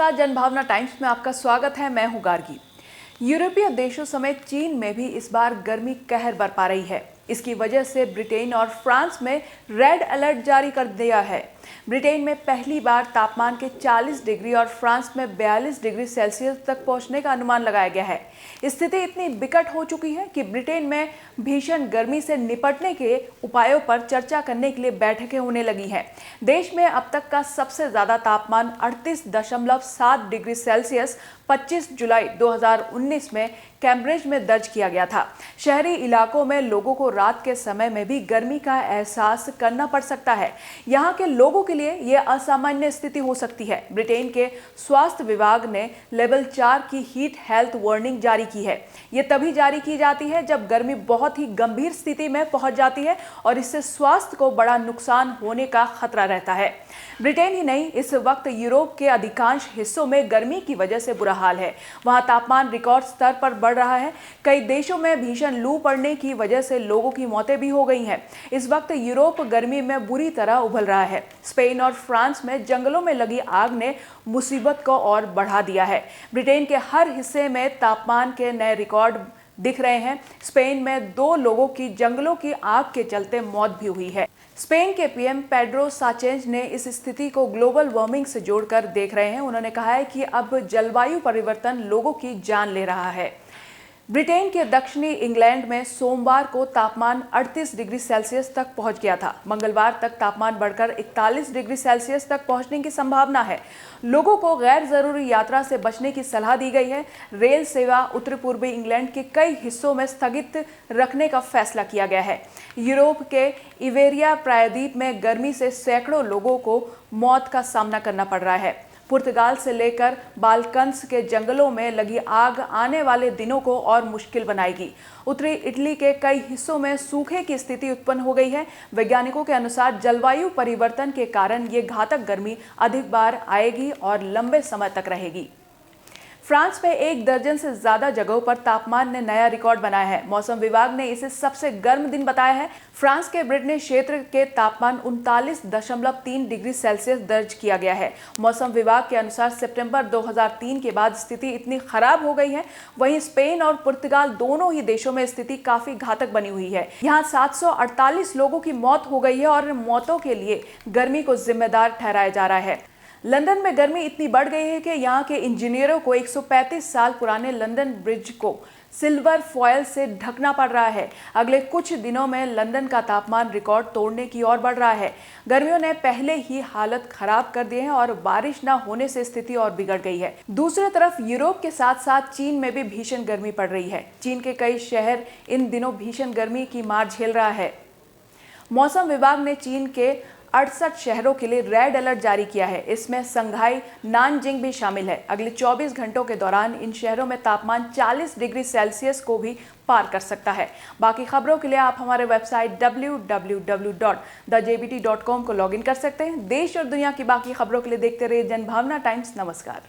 नमस्कार, जनभावना टाइम्स में आपका स्वागत है। मैं हूं गार्गी। यूरोपीय देशों समेत चीन में भी इस बार गर्मी कहर बरपा रही है। इसकी वजह से ब्रिटेन और फ्रांस में रेड अलर्ट जारी कर दिया है। ब्रिटेन में पहली बार तापमान के 40 डिग्री और फ्रांस में 42 डिग्री सेल्सियस तक पहुंचने का अनुमान लगाया गया है। स्थिति इतनी विकट हो चुकी है कि ब्रिटेन में भीषण गर्मी से निपटने के उपायों पर चर्चा करने के लिए बैठकें होने लगी हैं। देश में अब तक का सबसे ज्यादा तापमान 38.7 डिग्री सेल्सियस 25 जुलाई 2019 में कैम्ब्रिज में दर्ज किया गया था। शहरी इलाकों में लोगों को रात के समय में भी गर्मी का एहसास करना पड़ सकता है। यहाँ के लोगों के लिए यह असामान्य स्थिति हो सकती है। ब्रिटेन के स्वास्थ्य विभाग ने लेवल 4 की हीट हेल्थ वार्निंग जारी की है। ये तभी जारी की जाती है जब गर्मी बहुत ही गंभीर स्थिति में पहुंच जाती है और इससे स्वास्थ्य को बड़ा नुकसान होने का खतरा रहता है। ब्रिटेन ही नहीं, इस वक्त यूरोप के अधिकांश हिस्सों में गर्मी की वजह से बुरा हाल है। वहां तापमान रिकॉर्ड स्तर पर बढ़ रहा है। कई देशों में भीषण लू पड़ने की वजह से लोगों की मौतें भी हो गई हैं। इस वक्त यूरोप गर्मी में बुरी तरह उभल रहा है। स्पेन और फ्रांस में जंगलों में लगी आग ने मुसीबत को और बढ़ा दिया है। ब्रिटेन के हर हिस्से में तापमान के नए रिकॉर्ड दिख रहे हैं। स्पेन में 2 लोगों की जंगलों की आग के चलते मौत भी हुई है। स्पेन के पीएम पेड्रो साचेज ने इस स्थिति को ग्लोबल वार्मिंग से जोड़कर देख रहे हैं। उन्होंने कहा है कि अब जलवायु परिवर्तन लोगों की जान ले रहा है। ब्रिटेन के दक्षिणी इंग्लैंड में सोमवार को तापमान 38 डिग्री सेल्सियस तक पहुंच गया था। मंगलवार तक तापमान बढ़कर 41 डिग्री सेल्सियस तक पहुंचने की संभावना है। लोगों को गैर जरूरी यात्रा से बचने की सलाह दी गई है। रेल सेवा उत्तर पूर्वी इंग्लैंड के कई हिस्सों में स्थगित रखने का फैसला किया गया है। यूरोप के इवेरिया प्रायद्वीप में गर्मी से सैकड़ों लोगों को मौत का सामना करना पड़ रहा है। पुर्तगाल से लेकर बाल्कन्स के जंगलों में लगी आग आने वाले दिनों को और मुश्किल बनाएगी। उत्तरी इटली के कई हिस्सों में सूखे की स्थिति उत्पन्न हो गई है। वैज्ञानिकों के अनुसार जलवायु परिवर्तन के कारण ये घातक गर्मी अधिक बार आएगी और लंबे समय तक रहेगी। फ्रांस में 1 दर्जन से ज्यादा जगहों पर तापमान ने नया रिकॉर्ड बनाया है। मौसम विभाग ने इसे सबसे गर्म दिन बताया है। फ्रांस के ब्रिटनी क्षेत्र के तापमान 39.3 डिग्री सेल्सियस दर्ज किया गया है। मौसम विभाग के अनुसार सितंबर 2003 के बाद स्थिति इतनी खराब हो गई है। वहीं स्पेन और पुर्तगाल दोनों ही देशों में स्थिति काफी घातक बनी हुई है। यहाँ 748 लोगों की मौत हो गई है और मौतों के लिए गर्मी को जिम्मेदार ठहराया जा रहा है। लंदन में गर्मी इतनी बढ़ गई है कि यहाँ के इंजीनियरों को 135 साल पुराने लंदन ब्रिज को सिल्वर फॉयल से ढकना पड़ रहा है। अगले कुछ दिनों में लंदन का तापमान रिकॉर्ड तोड़ने की ओर बढ़ रहा है। गर्मियों ने पहले ही हालत खराब कर दी है और बारिश न होने से स्थिति और बिगड़ गई है। दूसरी तरफ यूरोप के साथ साथ चीन में भी भीषण गर्मी पड़ रही है। चीन के कई शहर इन दिनों भीषण गर्मी की मार झेल रहा है। मौसम विभाग ने चीन के 68 शहरों के लिए रेड अलर्ट जारी किया है। इसमें संघाई, नानजिंग भी शामिल है। अगले 24 घंटों के दौरान इन शहरों में तापमान 40 डिग्री सेल्सियस को भी पार कर सकता है। बाकी खबरों के लिए आप हमारे वेबसाइट www.thejbt.com को लॉगिन कर सकते हैं। देश और दुनिया की बाकी खबरों के लिए देखते रहिए जनभावना टाइम्स। नमस्कार।